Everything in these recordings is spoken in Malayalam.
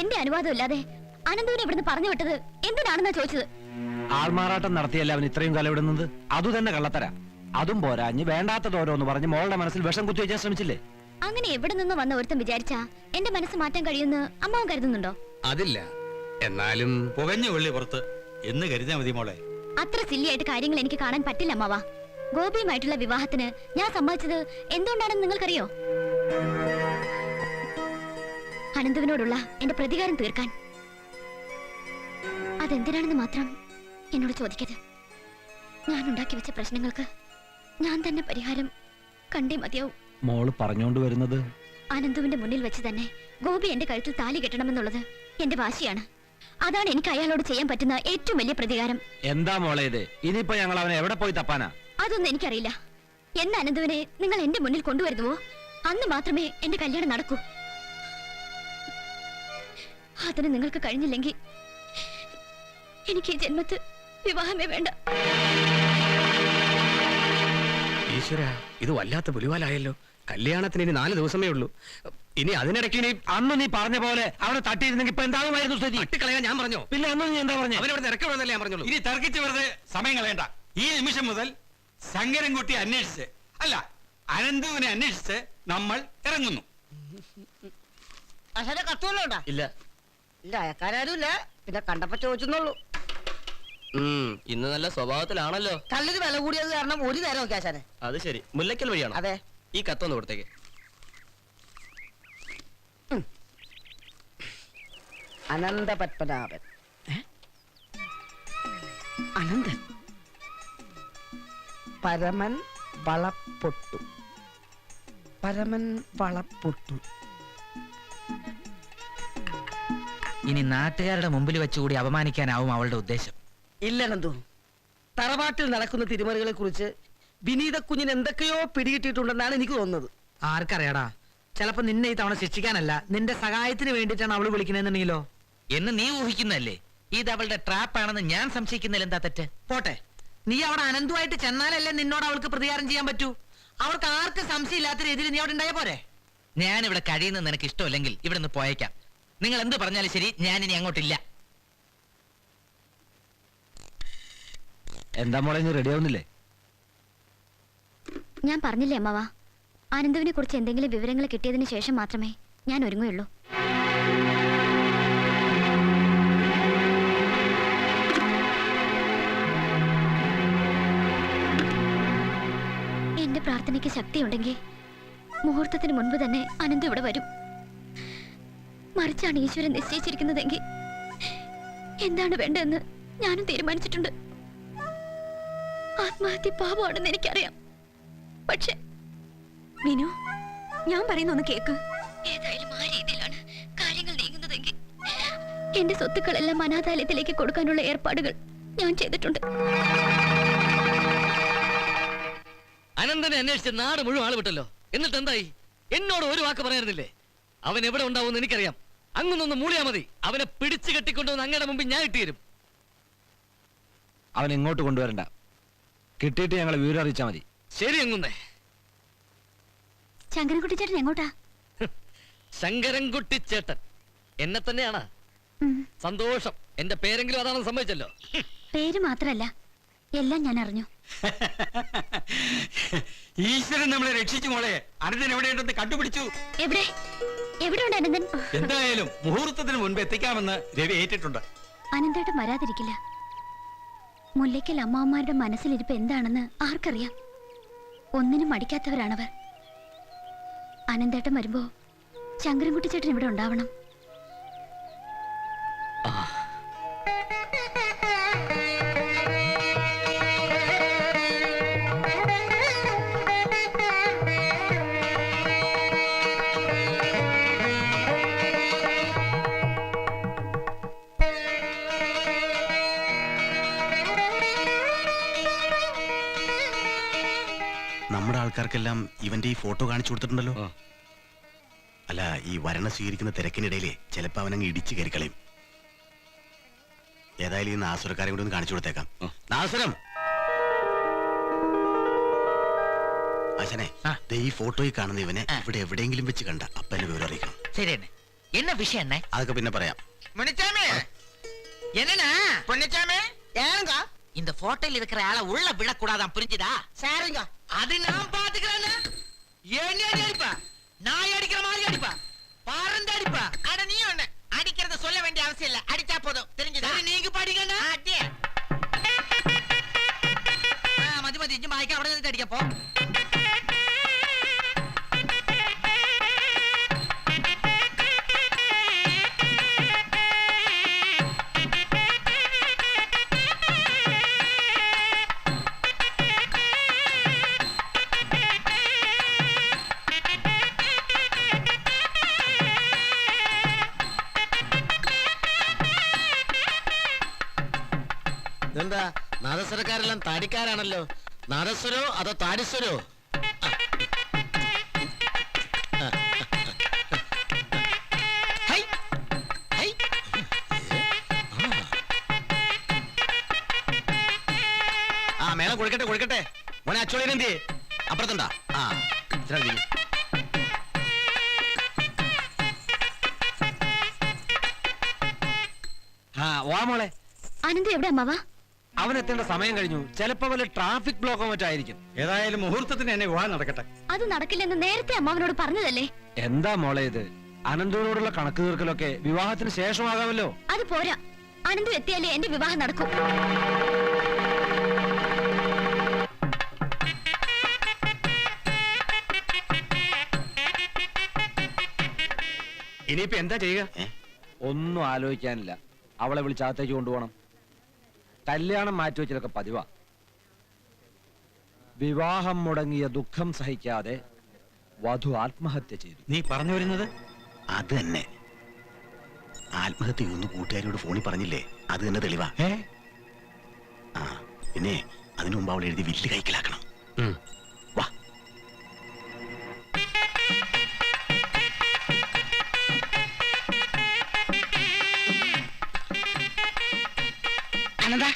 എന്റെ അനുവാദം ഇല്ലാതെ അനന്തുവിനെ ഇവിടുന്ന് പറഞ്ഞു വിട്ടത് എന്തിനാണെന്നാ ചോദിച്ചത്. ആൾമാറാട്ടം നടത്തിയല്ല അവൻ ഇത്രയും കാലം ഇടുന്നത്. അതു തന്നെ കള്ളത്തര. അതും പോരാ, ഇനി വേണ്ടാത്തത് ഓരോന്ന് പറഞ്ഞ് മോളുടെ മനസ്സിൽ വിഷം കുത്തിവെക്കാൻ ശ്രമിച്ചില്ലേ? അങ്ങനെ എവിടെ നിന്ന് വന്ന ഒരുത്തം വിചാരിച്ചാ എന്റെ മനസ്സ് മാറ്റാൻ കഴിയുമെന്ന് അമ്മാവൻ കരുതുന്നുണ്ടോ? അതില്ല, എന്നാലും പുകഞ്ഞ വെള്ളി പുറത്ത് എന്ന് കരുതാ മതി മോളെ. അത്ര സില്ലിയായിട്ട് കാര്യങ്ങൾ എനിക്ക് കാണാൻ പറ്റില്ല അമ്മാവ. ഗോപിയുമായിട്ടുള്ള വിവാഹത്തിന് ഞാൻ സമ്മതിച്ചത് എന്തുകൊണ്ടാണെന്ന് നിങ്ങൾക്കറിയോ? അനന്തുവിനോടുള്ള എന്റെ പ്രതികാരം തീർക്കാൻ. അതെന്തിനാണെന്ന് മാത്രം എന്നോട് ചോദിക്കരുത്. ഞാൻ ഉണ്ടാക്കി വെച്ച പ്രശ്നങ്ങൾക്ക് ഞാൻ തന്നെ പരിഹാരം കണ്ടേ മതിയാവും. മോള് പറഞ്ഞോണ്ട് വരുന്നത് അനന്തുവിന്റെ മുന്നിൽ വെച്ച് തന്നെ ഗോപി എന്റെ കഴുത്തിൽ താലി കെട്ടണമെന്നുള്ളത് എന്റെ വാശിയാണ്. അതാണ് എനിക്ക് അയാളോട് ചെയ്യാൻ പറ്റുന്ന ഏറ്റവും വലിയ പ്രതികാരം. എന്താ മോളെ ഇത്? ഇനിയിപ്പോ ഞങ്ങൾ അവനെ എവിടെ പോയി തപ്പാനാ? അതൊന്നും എനിക്കറിയില്ല. എന്ന് അനന്തുവിനെ നിങ്ങൾ എന്റെ മുന്നിൽ കൊണ്ടുവരുന്നുവോ അന്ന് മാത്രമേ എന്റെ കല്യാണം നടക്കൂ. അതിന് നിങ്ങൾക്ക് കഴിഞ്ഞില്ലെങ്കിൽ എനിക്ക് ഈ ജന്മത്ത് വിവാഹമേ വേണ്ട. ഈശ്വര, ഇത് വല്ലാത്ത പുലിവാലായല്ലോ. കല്യാണത്തിന് ഇനി 4 ദിവസമേ ഉള്ളൂ. ഇനി അതിനിടയ്ക്ക് ഇനി അന്ന് നീ പറഞ്ഞ പോലെ അവനെ തട്ടിയിരുന്നെങ്കിൽ ഇപ്പൊ എന്താകുമായിരുന്നു സ്ഥിതി? തട്ടിക്കളയാൻ ഞാൻ പറഞ്ഞോ? പിന്നെ അന്ന് നീ എന്താ പറഞ്ഞു? അവനവിടെ ഇറക്കണമെന്നല്ലേ ഞാൻ പറഞ്ഞോളൂ. ഇനി തർക്കിച്ച് വെറുതെ സമയം കളയണ്ട. ഈ നിമിഷം മുതൽ ശങ്കരൻകുട്ടി അന്വേഷിച്ച്, അല്ല അനന്തുവിനെ അന്വേഷിച്ച് നമ്മൾ ഇറങ്ങുന്നു. കത്തുവല്ലോണ്ടാ? ഇല്ല ഇല്ല, അയക്കാരും ഇല്ല. പിന്നെ കണ്ടപ്പോ ചോദിച്ചെന്നുള്ളൂ. ഇന്ന് നല്ല സ്വഭാവത്തിലാണല്ലോ. കല്ലിന് വില കൂടിയത് കാരണം ഒരു നേരം നോക്കി ആശാനെ. അത് ശരി. മുല്ലക്കൽ വഴിയാണോ? അതെ. ഈ കത്തൊന്ന് കൊടുത്തേക്ക്. അനന്തപത്മനാഭൻ. അനന്തൻ പരമൻ വളപ്പൊട്ടു. പരമൻ വളപ്പൊട്ടു. ഇനി നാട്ടുകാരുടെ മുമ്പിൽ വെച്ചുകൂടി അപമാനിക്കാനാവും അവളുടെ ഉദ്ദേശം. ഇല്ലനെന്തോ, തറവാട്ടിൽ നടക്കുന്ന തിരുമറികളെ കുറിച്ച് വിനീത കുഞ്ഞിന് എന്തൊക്കെയോ പിടികിട്ടിയിട്ടുണ്ടെന്നാണ് എനിക്ക് തോന്നുന്നത്. ആർക്കറിയാടാ, ചിലപ്പോ നിന്നെ ഈ തവണ ശിക്ഷിക്കാനല്ല നിന്റെ സഹായത്തിന് വേണ്ടിയിട്ടാണ് അവള് വിളിക്കണെന്നുണ്ടെങ്കിലോ? എന്ന് നീ ഊഹിക്കുന്നല്ലേ? ഇത് അവളുടെ ട്രാപ്പാണെന്ന് ഞാൻ സംശയിക്കുന്നില്ല. എന്താ തെറ്റ്? പോട്ടെ, നീ അവിടെ അനന്തുമായിട്ട് ചെന്നാലല്ലേ നിന്നോട് അവൾക്ക് പ്രതികാരം ചെയ്യാൻ പറ്റൂ. അവൾക്ക് ആർക്ക് സംശയം ഇല്ലാത്ത രീതിയിൽ നീ അവിടെ ഉണ്ടായ പോരെ? ഞാൻ ഇവിടെ കഴിയുന്നത് നിനക്ക് ഇഷ്ടമല്ലെങ്കിൽ ഇവിടെ നിന്ന് പോയേക്കാം. നിങ്ങൾ എന്ത് പറഞ്ഞാലും ശരി, ഞാൻ ഇനി അങ്ങോട്ടില്ല. എന്താ മോളെ, ഇനി റെഡി ആവുന്നില്ലേ? ഞാൻ പറഞ്ഞില്ലേ അമ്മാവ, അനന്തുവിനെ കുറിച്ച് എന്തെങ്കിലും വിവരങ്ങൾ കിട്ടിയതിന് ശേഷം മാത്രമേ ഞാൻ ഒരുങ്ങുകയുള്ളൂ. എന്റെ പ്രാർത്ഥനയ്ക്ക് ശക്തിയുണ്ടെങ്കിൽ മുഹൂർത്തത്തിന് മുൻപ് തന്നെ അനന്തു ഇവിടെ വരും. മറിച്ചാണ് ഈശ്വരൻ നിശ്ചയിച്ചിരിക്കുന്നതെങ്കിൽ എന്താണ് വേണ്ടതെന്ന് ഞാനും തീരുമാനിച്ചിട്ടുണ്ട്. ആത്മഹത്യ പാപമാണെന്ന് എനിക്കറിയാം. പക്ഷെ വിനു, ഞാൻ പറയുന്ന ഒന്ന് കേക്ക്. ഏതായാലും ആ രീതിയിലാണ് കാര്യങ്ങൾ നീങ്ങുന്നതെങ്കിൽ എന്റെ സ്വത്തുക്കളെല്ലാം അനാഥാലയത്തിലേക്ക് കൊടുക്കാനുള്ള ഏർപ്പാടുകൾ ഞാൻ ചെയ്തിട്ടുണ്ട്. അനന്തനെ അന്വേഷിച്ച് നാട് മുഴുവൻ ആള് വിട്ടല്ലോ. എന്നിട്ട് എന്തായി? എന്നോട് ഒരു വാക്ക് പറയായിരുന്നില്ലേ? അവൻ എവിടെ ഉണ്ടാവും എനിക്കറിയാം. അങ്ങൊന്നൊന്ന് മൂളിയാ മതി. അവനെ പിടിച്ചു കെട്ടിക്കൊണ്ടുവന്ന് അങ്ങയുടെ മുമ്പിൽ ഞാൻ ഇട്ടുതരും. അവൻ ഇങ്ങോട്ട് കൊണ്ടുവരണ്ട. കിട്ടിയിട്ട് ഞങ്ങളെ വിവരം അറിയിച്ചാ മതി. ശരി അങ്ങുന്നേ. ശങ്കരൻകുട്ടി ചേട്ടൻ എങ്ങോട്ടാ? ശങ്കരൻകുട്ടി ചേട്ടൻ എന്നെ തന്നെയാണ്. സന്തോഷം. എന്റെ പേരെങ്കിലും അതാണെന്ന് സമ്മതിച്ചല്ലോ. പേര് മാത്രല്ല, എല്ലാം ഞാൻ അറിഞ്ഞു. ഈശ്വരൻ നമ്മളെ രക്ഷിച്ചു മോളെ. അനന്തൻ എവിടെയുണ്ടെന്ന് കണ്ടുപിടിച്ചു. എവിടെ എവിടെ ഉണ്ട് അനന്തൻ? എന്തായാലും മുഹൂർത്തത്തിന് മുൻപ് എത്തിക്കാമെന്ന് രവി ഏറ്റിട്ടുണ്ട്. അനന്തേട്ടൻ വരാതിരിക്കില്ല. മുല്ലയ്ക്കൽ അമ്മാവന്മാരുടെ മനസ്സിലിരിപ്പ് എന്താണെന്ന് ആർക്കറിയാം? ഒന്നിനും മടിക്കാത്തവരാണവർ. അനന്തേട്ടൻ വരുമ്പോ ശങ്കരൻകുട്ടി ചേട്ടൻ ഇവിടെ ഉണ്ടാവണം. നമ്മുടെ ആൾക്കാർക്കെല്ലാം ഇവന്റെ ഈ ഫോട്ടോ കാണിച്ചു കൊടുത്തിട്ടുണ്ടല്ലോ. അല്ല, ഈ വരണ സ്വീകരിക്കുന്ന തിരക്കിനിടയിലെ ചിലപ്പോ അവനങ്ങ് ഇടിച്ചു കയറിക്കളയും. ഏതായാലും ഈ നാസുരക്കാരെ കൂടി ഒന്ന് കാണിച്ചു കൊടുത്തേക്കാം. നാസുരം, ആശാനെ, ഈ ഫോട്ടോയിൽ കാണുന്ന ഇവനെ ഇവിടെ എവിടെയെങ്കിലും വെച്ച് കണ്ട അപ്പനെ വിവരം അറിയിക്കണം. ശരി തന്നെ. என்ன விஷயம் என்ன അതൊക്കെ പിന്നെ പറയാം. முனிச்சாமி என்னண்ணா பொன்னிச்சாமி ஏங்க இந்த போட்டோல இருக்கிற ஆளை உள்ள விடக்கூடாதான் புரிஞ்சுதா சரிங்க அது நான் பாத்துக்கிறேன் ஏன் அடிப்பா நான் அடிக்கிற மாதிரி அடிப்பா பாரந்த அடிப்பா அட நீ ஒண்ணு அடிக்கிறத சொல்ல வேண்டிய அவசியம் இல்ல அடிச்சா போதும் தெரிஞ்சுதா நீங்க பாடிக்கண்ணா அடியே மதி மதி இஞ்சி மாய்க்க അവിടെ നിന്ന് അടിക്കപ്പോ എന്താ നാദസ്വരക്കാരെല്ലാം താടിക്കാരാണല്ലോ നാദസ്വരോ അതോ താടിസ്വരോ ആ മേളം കൊടുക്കട്ടെ കൊടുക്കട്ടെ. മോനെ അച്ചോളിനെന്തി അപ്പുറത്തുണ്ടാ? ആ ഇത്രയും. ആ വാ മോളെ. അനന്തു എവിടെ അമ്മാവാ? അവൻ എത്തേണ്ട സമയം കഴിഞ്ഞു. ചിലപ്പോ വല്ല ട്രാഫിക് ബ്ലോക്കോ മറ്റായിരിക്കും. ഏതായാലും മുഹൂർത്തത്തിന് എന്നെ വിവാഹം നടക്കട്ടെ. അത് നടക്കില്ലെന്ന് നേരത്തെ അമ്മാവനോട് പറഞ്ഞതല്ലേ? എന്താ മോളെ ഇത്? അനന്തുവിനോടുള്ള കണക്ക് തീർക്കലൊക്കെ വിവാഹത്തിന് ശേഷമാകാമല്ലോ. അത് പോരാ, അനന്തു എത്തിയാലേ എന്റെ വിവാഹം നടക്കൂ. ഇനിയിപ്പോ എന്താ ചെയ്യുക? ഒന്നും ആലോചിക്കാനില്ല. അവളെ വിളിച്ചകത്തേക്ക് കൊണ്ടുപോകണം. കല്യാണം മാറ്റിവെച്ചതൊക്കെ പതിവാ. വിവാഹം മുടങ്ങിയ ദുഃഖം സഹിക്കാതെ വധു ആത്മഹത്യ ചെയ്തു. നീ പറഞ്ഞു വരുന്നത്? അത് തന്നെ. ആത്മഹത്യ ചെയ്യുന്നു കൂട്ടുകാരിയോട് ഫോണിൽ പറഞ്ഞില്ലേ, അത് തന്നെ തെളിവാ. ആ പിന്നെ അതിനു മുമ്പ് അവൾ എഴുതി വില്ല് കൈക്കലാക്കണം. വാ. അനന്ത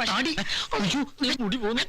താടി അയ്യോ മുടി പോന്നെ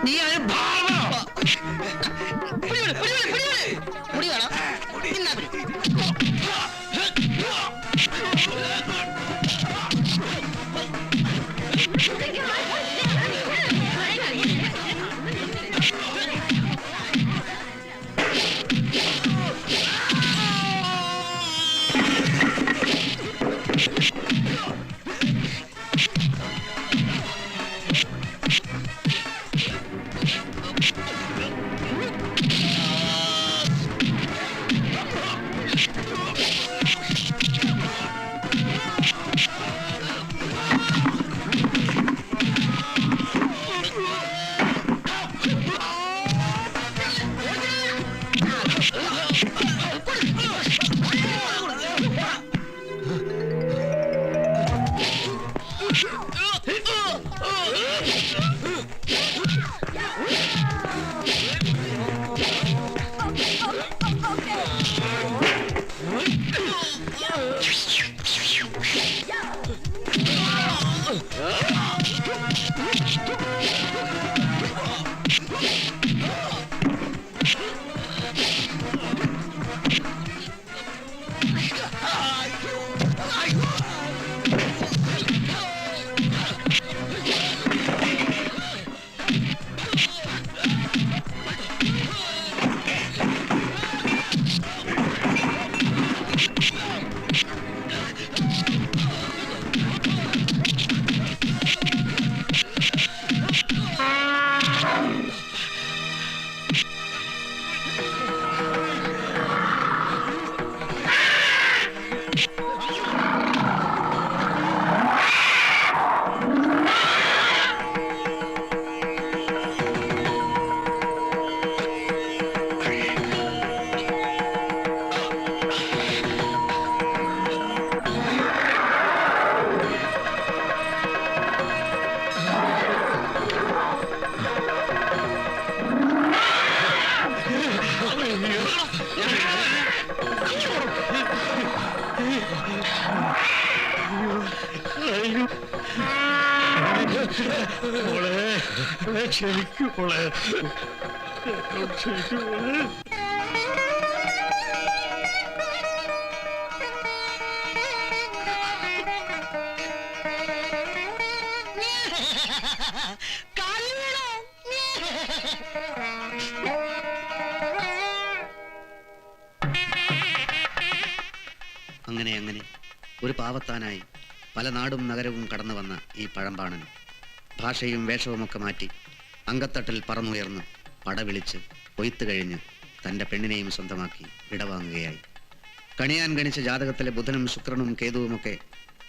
നീ അത് മുടി വേണം. അങ്ങനെ അങ്ങനെ ഒരു പാവത്താനായി പല നാടും നഗരവും കടന്നു വന്ന ഈ പഴമ്പാണൻ ഭാഷയും വേഷവുമൊക്കെ മാറ്റി അങ്കത്തട്ടിൽ പറന്നുയർന്ന് പടവിളിച്ച് കൊയ്ത്ത് കഴിഞ്ഞ് തൻ്റെ പെണ്ണിനെയും സ്വന്തമാക്കി വിടവാങ്ങുകയായി. കണിയാൻ ഗണിച്ച ജാതകത്തിലെ ബുധനും ശുക്രനും കേതുവുമൊക്കെ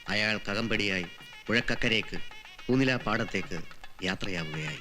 അയാൾ കകമ്പടിയായി പുഴക്കക്കരേക്ക് പൂനില പാടത്തേക്ക് യാത്രയാവുകയായി.